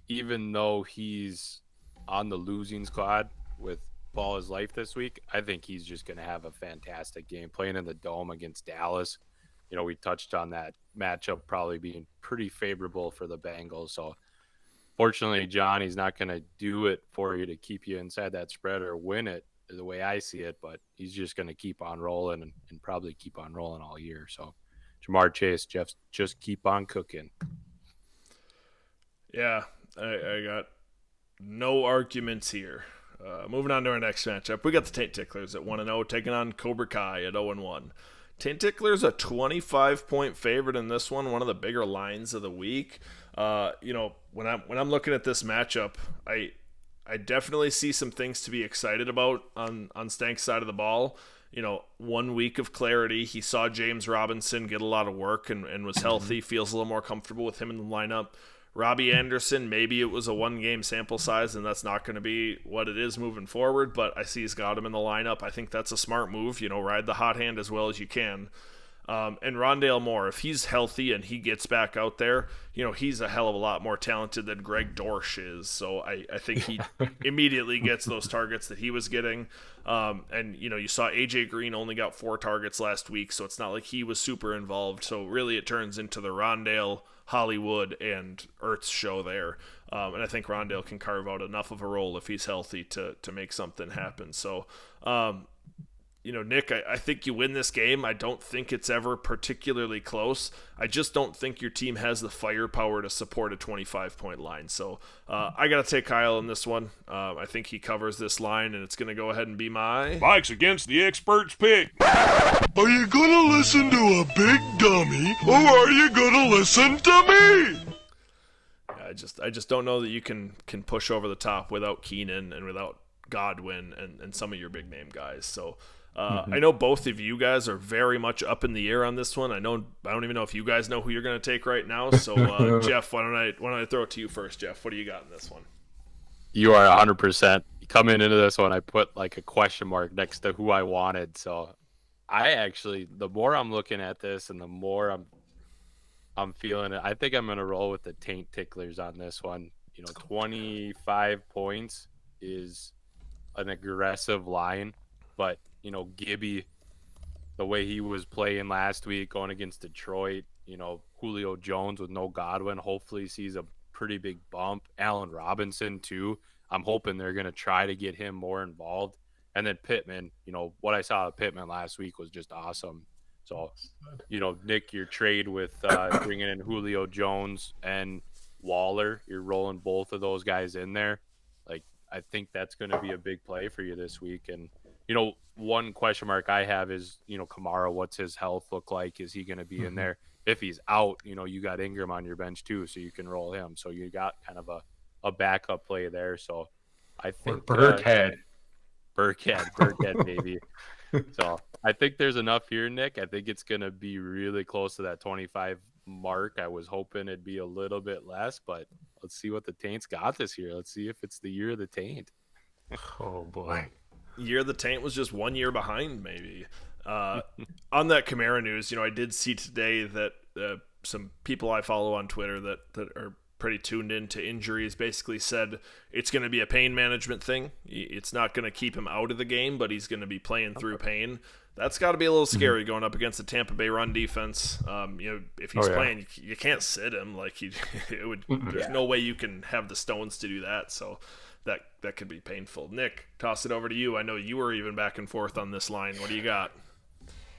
even though he's on the losing squad with Ball is Life this week, I think he's just going to have a fantastic game playing in the Dome against Dallas. We touched on that matchup probably being pretty favorable for the Bengals. So fortunately, John, he's not going to do it for you to keep you inside that spread or win it the way I see it, but he's just going to keep on rolling and probably keep on rolling all year. So Jamar Chase, Jeff, just keep on cooking. Yeah, I got no arguments here. Moving on to our next matchup, we got the Taint Ticklers at 1-0 taking on Cobra Kai at 0-1. Taint Ticklers a 25-point favorite in this one of the bigger lines of the week. When I'm looking at this matchup, I definitely see some things to be excited about on Stank's side of the ball, 1 week of clarity. He saw James Robinson get a lot of work and was healthy, feels a little more comfortable with him in the lineup. Robbie Anderson, maybe it was a 1-game sample size, and that's not going to be what it is moving forward, but I see he's got him in the lineup. I think that's a smart move. Ride the hot hand as well as you can. And Rondale Moore, if he's healthy and he gets back out there, he's a hell of a lot more talented than Greg Dorsch is. So I think he immediately gets those targets that he was getting. And you saw AJ Green only got 4 targets last week, so it's not like he was super involved. So really it turns into the Rondale, Hollywood, and Ertz show there. And I think Rondale can carve out enough of a role if he's healthy to make something happen. So, Nick, I think you win this game. I don't think it's ever particularly close. I just don't think your team has the firepower to support a 25-point line. So I got to take Kyle in this one. I think he covers this line, and it's going to go ahead and be my... Mike's against the expert's pick. Are you going to listen to a big dummy, or are you going to listen to me? I just don't know that you can push over the top without Keenan and without Godwin and some of your big-name guys. So... I know both of you guys are very much up in the air on this one. I don't even know if you guys know who you're going to take right now. So, Jeff, why don't I throw it to you first, Jeff? What do you got in this one? You are 100%. Coming into this one, I put like a question mark next to who I wanted. So the more I'm looking at this and the more I'm feeling it, I think I'm going to roll with the taint ticklers on this one. 25 points is an aggressive line, but Gibby, the way he was playing last week going against Detroit, Julio Jones with no Godwin, hopefully sees a pretty big bump. Allen Robinson too. I'm hoping they're going to try to get him more involved. And then Pittman, what I saw of Pittman last week was just awesome. So, Nick, your trade with bringing in Julio Jones and Waller, you're rolling both of those guys in there. Like, I think that's going to be a big play for you this week. And, one question mark I have is, Kamara, what's his health look like? Is he going to be in there? If he's out, you got Ingram on your bench too, so you can roll him. So you got kind of a backup play there. So I think Burkhead, baby. So I think there's enough here, Nick. I think it's going to be really close to that 25 mark. I was hoping it'd be a little bit less, but let's see what the Taints got this year. Let's see if it's the year of the Taint. Oh boy. Year of the Taint was just 1 year behind, maybe. On that Kamara news, I did see today that some people I follow on Twitter that are pretty tuned into injuries basically said it's going to be a pain management thing. It's not going to keep him out of the game, but he's going to be playing through pain. That's got to be a little scary going up against the Tampa Bay run defense. If he's playing, you can't sit him. Like there's no way you can have the stones to do that. So that could be painful. Nick, toss it over to you. I know you were even back and forth on this line. What do you got?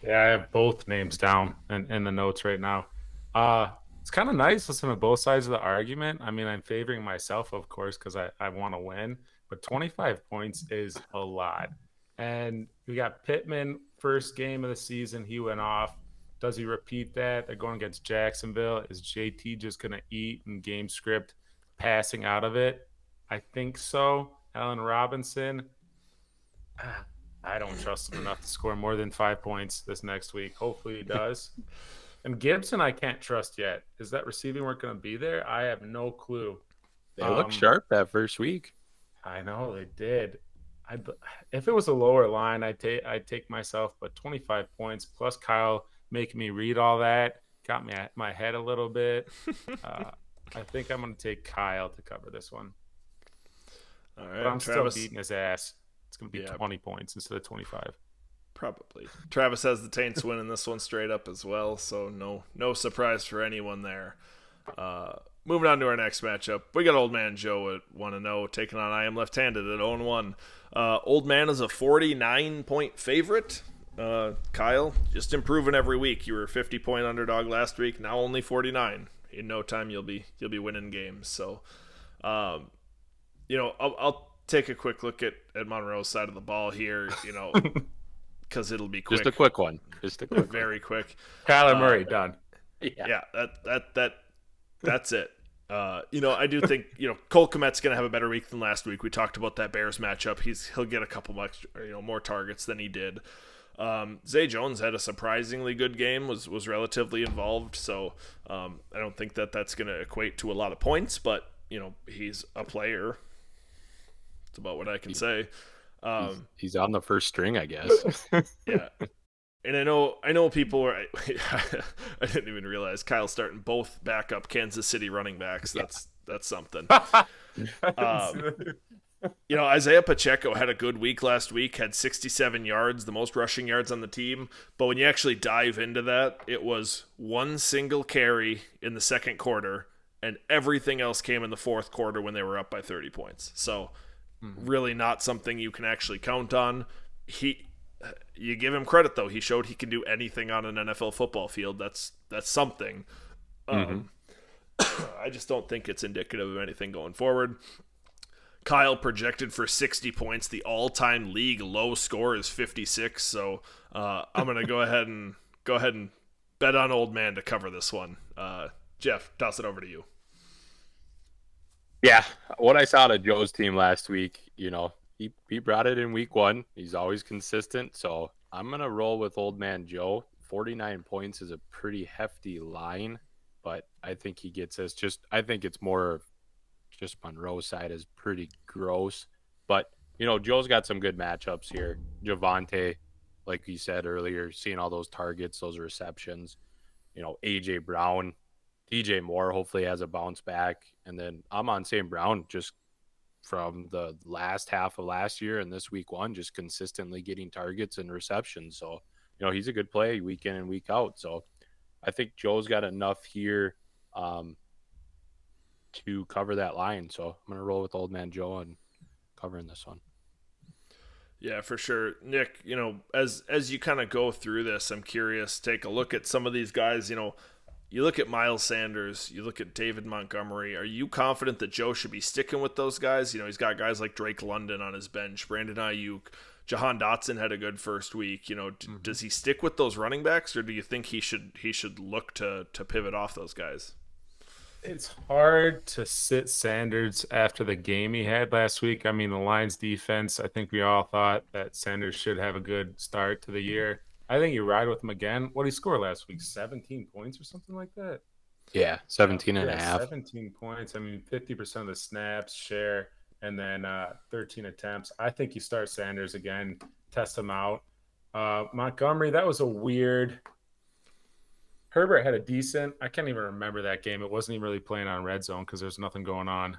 Yeah, I have both names down in the notes right now. It's kind of nice listening to both sides of the argument. I mean, I'm favoring myself, of course, because I want to win. But 25 points is a lot. And we got Pittman, first game of the season. He went off. Does he repeat that? They're going against Jacksonville. Is JT just going to eat and game script passing out of it? I think so. Allen Robinson, I don't trust him enough to score more than 5 points this next week. Hopefully he does. And Gibson, I can't trust yet. Is that receiving work going to be there? I have no clue. They look sharp that first week. I know they did. If it was a lower line, I'd take myself. But 25 points plus Kyle making me read all that got me at my head a little bit. I think I'm going to take Kyle to cover this one. All right, but I'm Travis, still beating his ass. It's going to be 20 points instead of 25. Probably. Travis has the Taints winning this one straight up as well, so no surprise for anyone there. Moving on to our next matchup, we got Old Man Joe at 1-0 taking on I Am Left-Handed at 0-1. Old Man is a 49-point favorite. Kyle, just improving every week. You were a 50-point underdog last week, now only 49. In no time, you'll be winning games. So, I'll take a quick look at Monroe's side of the ball here. Because it'll be quick. Just a quick one. Very quick. Kyler Murray done. Yeah, that's it. I do think Cole Kmet's gonna have a better week than last week. We talked about that Bears matchup. He'll get a couple more targets than he did. Zay Jones had a surprisingly good game, was relatively involved, so I don't think that's going to equate to a lot of points, but, he's a player. That's about what I can say. He's on the first string, I guess. Yeah. And I know people were. I didn't even realize Kyle's starting both backup Kansas City running backs. That's something. Isaiah Pacheco had a good week last week, had 67 yards, the most rushing yards on the team. But when you actually dive into that, it was one single carry in the second quarter, and everything else came in the fourth quarter when they were up by 30 points. So really not something you can actually count on. You give him credit, though. He showed he can do anything on an NFL football field. That's something. I just don't think it's indicative of anything going forward. Kyle projected for 60 points. The all-time league low score is 56. So I'm going to go ahead and bet on old man to cover this one. Jeff, toss it over to you. Yeah, what I saw to Joe's team last week, he brought it in week 1. He's always consistent. So I'm going to roll with old man Joe. 49 points is a pretty hefty line, but I think he gets us. I think it's more just Monroe's side is pretty gross. But, Joe's got some good matchups here. Javonte, like you said earlier, seeing all those targets, those receptions. A.J. Brown, DJ Moore hopefully has a bounce back. And then Amon St. Brown just from the last half of last year and this week 1, just consistently getting targets and receptions. So, he's a good play week in and week out. So I think Joe's got enough here to cover that line. So I'm going to roll with old man Joe and covering this one. Yeah, for sure. Nick, as you kind of go through this, I'm curious, take a look at some of these guys. You look at Miles Sanders, you look at David Montgomery. Are you confident that Joe should be sticking with those guys? He's got guys like Drake London on his bench, Brandon Ayuk, Jahan Dotson had a good first week. Does he stick with those running backs, or do you think he should look to pivot off those guys? It's hard to sit Sanders after the game he had last week. I mean, the Lions defense, I think we all thought that Sanders should have a good start to the year. I think you ride with him again. What did he score last week? 17 points or something like that? Yeah, 17 and a half. 17 points. I mean, 50% of the snaps, share, and then 13 attempts. I think you start Sanders again, test him out. Montgomery, that was a weird – Herbert had a decent – I can't even remember that game. It wasn't even really playing on red zone because there's nothing going on.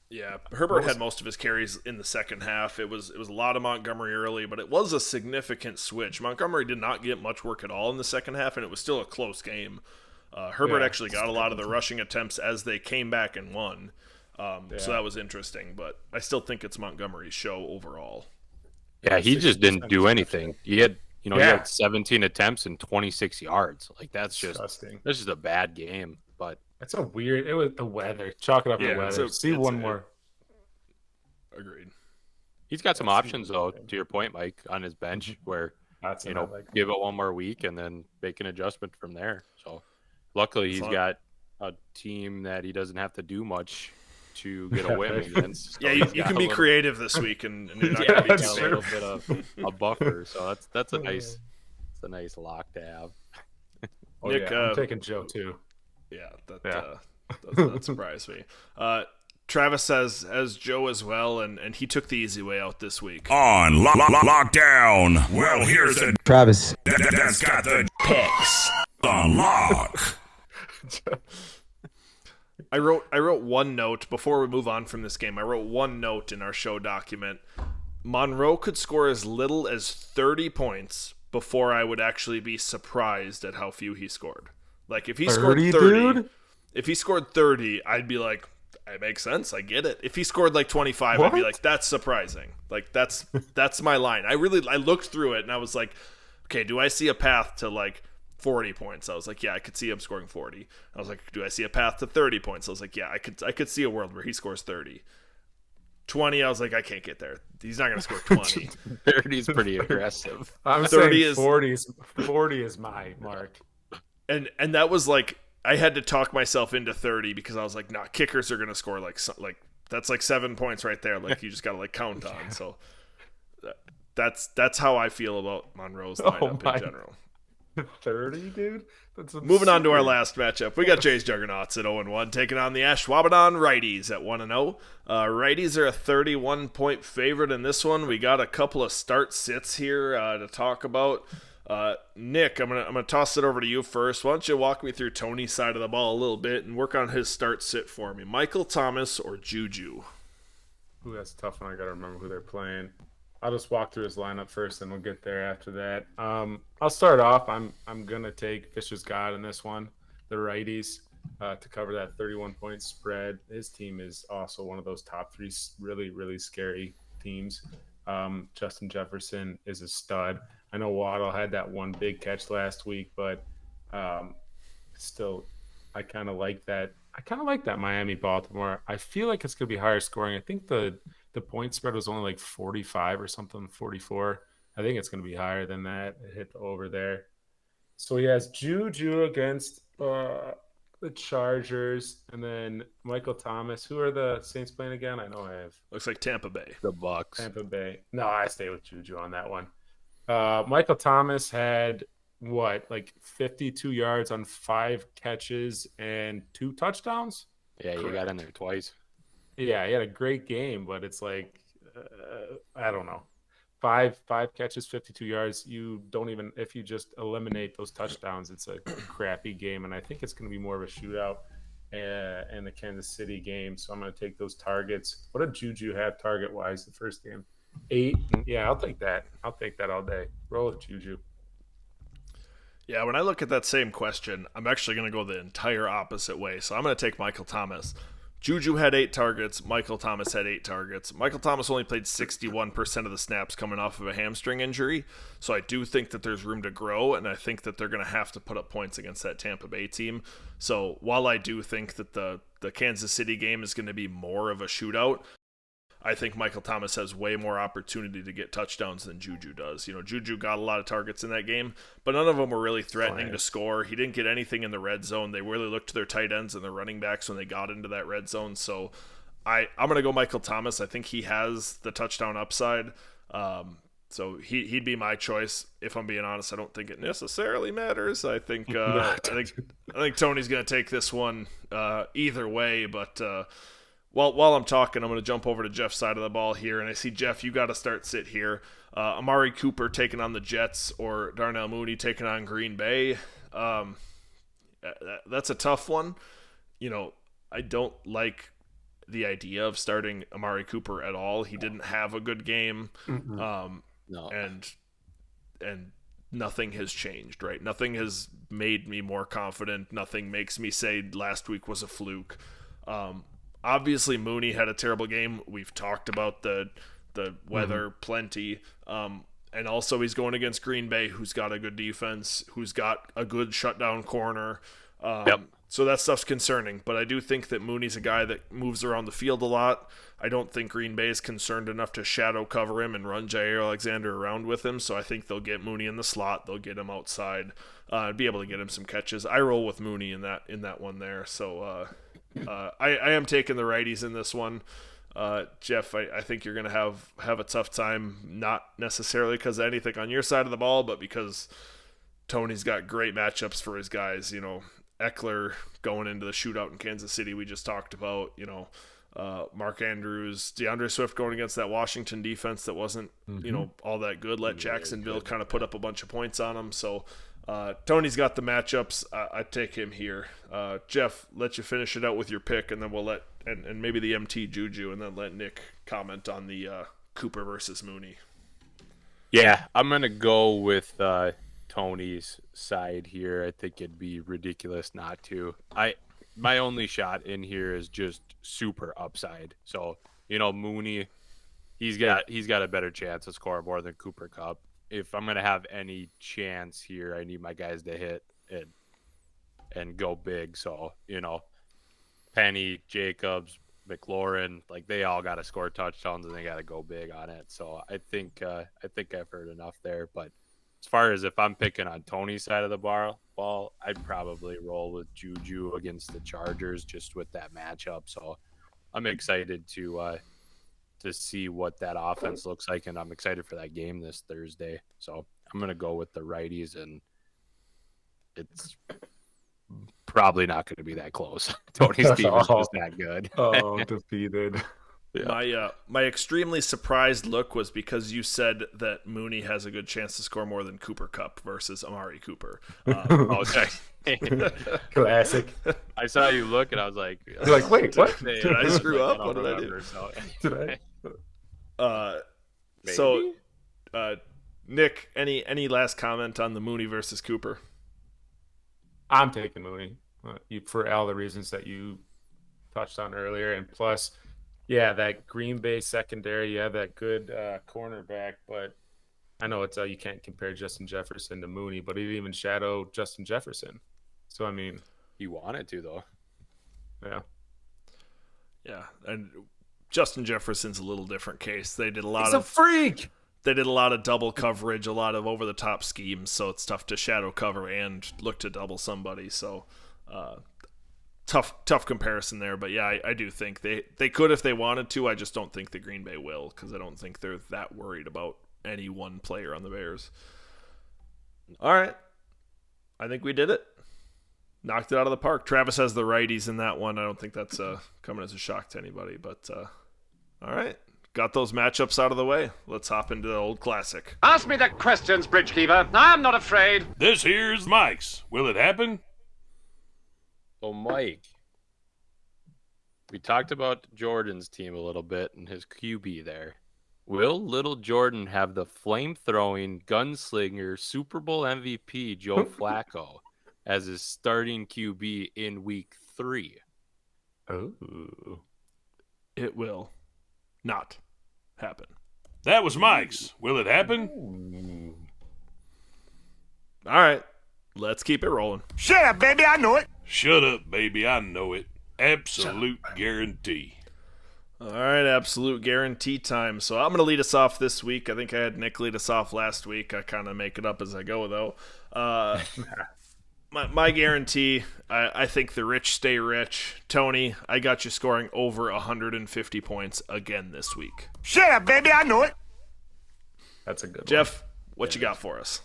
Yeah, Herbert had most of his carries in the second half. It was a lot of Montgomery early, but it was a significant switch. Montgomery did not get much work at all in the second half, and it was still a close game. Herbert actually got a lot of the rushing attempts as they came back and won. So that was interesting, but I still think it's Montgomery's show overall. Yeah, he just didn't do anything. He had he had 17 attempts and 26 yards. Like that's just a bad game. But it's a weird. It was the weather. Chalk it up to the weather. See one more. Agreed. He's got some options though. To your point, Mike, on his bench, where give it one more week and then make an adjustment from there. So luckily, he's got a team that he doesn't have to do much to get a win against. So you can be creative this week, and you're not going to be a little bit of a buffer. So that's a nice lock to have. Nick, I'm taking Joe too. Yeah, that surprised me. Travis has Joe as well, and he took the easy way out this week. On lockdown. Well, here's a Travis that's got the picks on lock. I wrote one note before we move on from this game. I wrote one note in our show document. Monroe could score as little as 30 points before I would actually be surprised at how few he scored. Like if he scored 30, dude? If he scored 30, I'd be like, it makes sense. I get it. If he scored like 25, I'd be like, that's surprising. Like that's my line. I looked through it and I was like, okay, do I see a path to like 40 points? I was like, yeah, I could see him scoring 40. I was like, do I see a path to 30 points? I was like, yeah, I could see a world where he scores 30. 20, I was like, I can't get there. He's not going to score 20. 30 is pretty aggressive. I'm 30 saying 40 is my mark. And that was like, I had to talk myself into 30 because I was like, nah, kickers are going to score like that's like 7 points right there. Like you just got to like count on. So that's how I feel about Monroe's lineup in general. 30, dude? That's Moving on to our absurd. last matchup, we got Jay's Juggernauts at 0-1, taking on the Ashwaubenon Righties at 1-0. Righties are a 31-point favorite in this one. We got a couple of start-sits here to talk about. Nick, I'm gonna toss it over to you first. Why don't you walk me through Tony's side of the ball a little bit and work on his start-sit for me? Michael Thomas or Juju? Ooh, that's a tough one. I got to remember who they're playing. I'll just walk through his lineup first, and we'll get there after that. I'll start off. I'm gonna take Fisher's God in this one, the righties, to cover that 31-point spread. His team is also one of those top 3 really, really scary teams. Justin Jefferson is a stud. I know Waddle had that one big catch last week, but still, I kind of like that. I kind of like that Miami-Baltimore. I feel like it's gonna be higher scoring. I think the point spread was only like 45 or something, 44. I think it's going to be higher than that. It hit the over there. So he has Juju against the Chargers, and then Michael Thomas. Who are the Saints playing again? I know I have. Looks like Tampa Bay. The Bucks. Tampa Bay. No, I stay with Juju on that one. Michael Thomas had, like 52 yards on 5 catches and 2 touchdowns? Yeah, you got in there twice. Yeah, he had a great game, but it's like, I don't know. 5 catches, 52 yards. You don't even, if you just eliminate those touchdowns, it's a crappy game. And I think it's going to be more of a shootout in the Kansas City game. So I'm going to take those targets. What did Juju have target-wise the first game? 8? Yeah, I'll take that. I'll take that all day. Roll with Juju. Yeah, when I look at that same question, I'm actually going to go the entire opposite way. So I'm going to take Michael Thomas. Juju had 8 targets. Michael Thomas had 8 targets. Michael Thomas only played 61% of the snaps coming off of a hamstring injury. So I do think that there's room to grow, and I think that they're going to have to put up points against that Tampa Bay team. So while I do think that the Kansas City game is going to be more of a shootout, I think Michael Thomas has way more opportunity to get touchdowns than Juju does. You know, Juju got a lot of targets in that game, but none of them were really threatening to score. He didn't get anything in the red zone. They really looked to their tight ends and their running backs when they got into that red zone. So I'm going to go Michael Thomas. I think he has the touchdown upside. So he'd be my choice. If I'm being honest, I don't think it necessarily matters. I think I think Tony's going to take this one either way, but while I'm talking, I'm going to jump over to Jeff's side of the ball here, and I see, Jeff, you got to sit here. Amari Cooper taking on the Jets or Darnell Mooney taking on Green Bay. That's a tough one. You know, I don't like the idea of starting Amari Cooper at all. He didn't have a good game. No. And nothing has changed, right? Nothing has made me more confident. Nothing makes me say last week was a fluke. Obviously, Mooney had a terrible game. We've talked about the weather plenty. And also he's going against Green Bay, who's got a good defense, who's got a good shutdown corner. So that stuff's concerning. But I do think that Mooney's a guy that moves around the field a lot. I don't think Green Bay is concerned enough to shadow cover him and run Jair Alexander around with him. So I think they'll get Mooney in the slot. They'll get him outside and be able to get him some catches. I roll with Mooney in that one there. So I am taking the righties in this one. Jeff, I think you're going to have a tough time, not necessarily because of anything on your side of the ball, but because Tony's got great matchups for his guys. You know, Eckler going into the shootout in Kansas City we just talked about, you know, Mark Andrews, DeAndre Swift going against that Washington defense that wasn't, you know, all that good. Let Jacksonville kind of put up a bunch of points on them. So Tony's got the matchups. I take him here. Jeff, let you finish it out with your pick, and then we'll let and maybe the MT Juju, and then let Nick comment on the Cooper versus Mooney. Yeah, I'm gonna go with Tony's side here. I think it'd be ridiculous not to. My only shot in here is just super upside. So, you know, Mooney, he's got a better chance to score more than Cooper Kupp. If I'm gonna have any chance here, I need my guys to hit it and go big. So, you know, Penny, Jacobs, McLaurin, like they all got to score touchdowns and they got to go big on it. So I think I've heard enough there. But as far as if I'm picking on Tony's side of the ball, I'd probably roll with Juju against the Chargers just with that matchup. So I'm excited to to see what that offense looks like, and I'm excited for that game this Thursday. So I'm going to go with the righties, and it's probably not going to be that close. Tony Stevens is that good. Defeated. Yeah. My extremely surprised look was because you said that Mooney has a good chance to score more than Cooper Kupp versus Amari Cooper. Okay. Classic. I saw you look, and I was like, You're like, wait, what? Did I screw up? What did I do? Did I? So, Nick, any last comment on the Mooney versus Cooper? I'm taking Mooney for all the reasons that you touched on earlier, and plus, yeah, that Green Bay secondary, that good cornerback, but I know it's you can't compare Justin Jefferson to Mooney, but he didn't even shadow Justin Jefferson. So I mean, he wanted to though. Yeah, and Justin Jefferson's a little different case. They did a lot He's a freak. They did a lot of double coverage, a lot of over-the-top schemes, so it's tough to shadow cover and look to double somebody. So, tough comparison there. But yeah, I do think they could if they wanted to. I just don't think the Green Bay will, because I don't think they're that worried about any one player on the Bears. All right, I think we did it. Knocked it out of the park. Travis has the righties in that one. I don't think that's coming as a shock to anybody. But all right. Got those matchups out of the way. Let's hop into the old classic. Ask me the questions, Bridgekeeper. I'm not afraid. This here's Mike's. Will it happen? So, Mike, we talked about Jordan's team a little bit and his QB there. Will little Jordan have the flame-throwing, gunslinger, Super Bowl MVP Joe Flacco as his starting QB in Week 3? Oh. It will not happen. That was Mike's. Will it happen? All right. Let's keep it rolling. Shut up, baby, I know it. Shut up, baby. I know it. Absolute guarantee. All right, absolute guarantee time. So I'm going to lead us off this week. I think I had Nick lead us off last week. I kind of make it up as I go, though. My guarantee, I think the rich stay rich. Tony, I got you scoring over 150 points again this week. Shut up, baby, I know it. That's a good Jeff, what you got for us?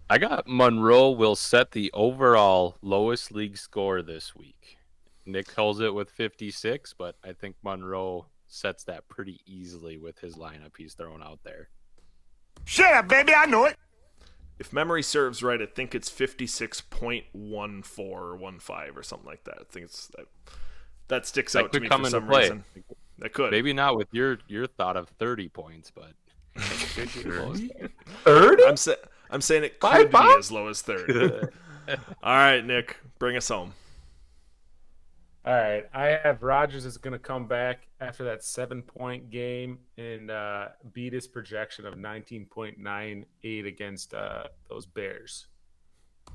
I got Monroe will set the overall lowest league score this week. Nick holds it with 56, but I think Monroe sets that pretty easily with his lineup he's thrown out there. Shut up, baby, I know it. If memory serves right, I think it's 56.14 or 15 or something like that. I think it's that sticks out to me for some reason. That could. Maybe not with your thought of 30 points, but it could be close. 30? I'm saying it could be as low as 30. All right, Nick, bring us home. All right, I have Rodgers is going to come back after that 7-point game and beat his projection of 19.98 against those Bears.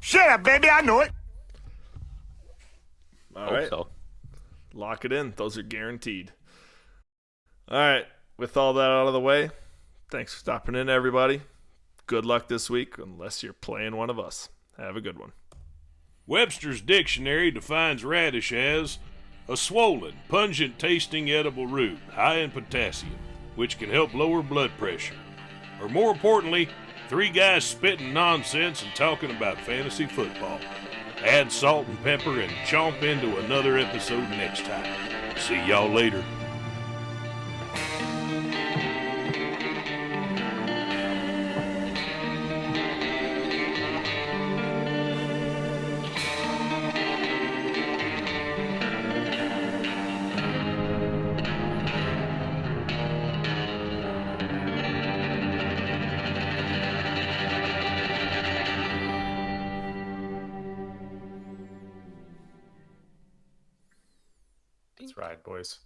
Shut up, baby, I know it. All right, so. Lock it in. Those are guaranteed. All right, with all that out of the way, thanks for stopping in, everybody. Good luck this week, unless you're playing one of us. Have a good one. Webster's Dictionary defines radish as a swollen, pungent-tasting edible root high in potassium, which can help lower blood pressure. Or more importantly, 3 guys spitting nonsense and talking about fantasy football. Add salt and pepper and chomp into another episode next time. See y'all later. That's right, boys.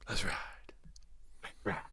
That's right.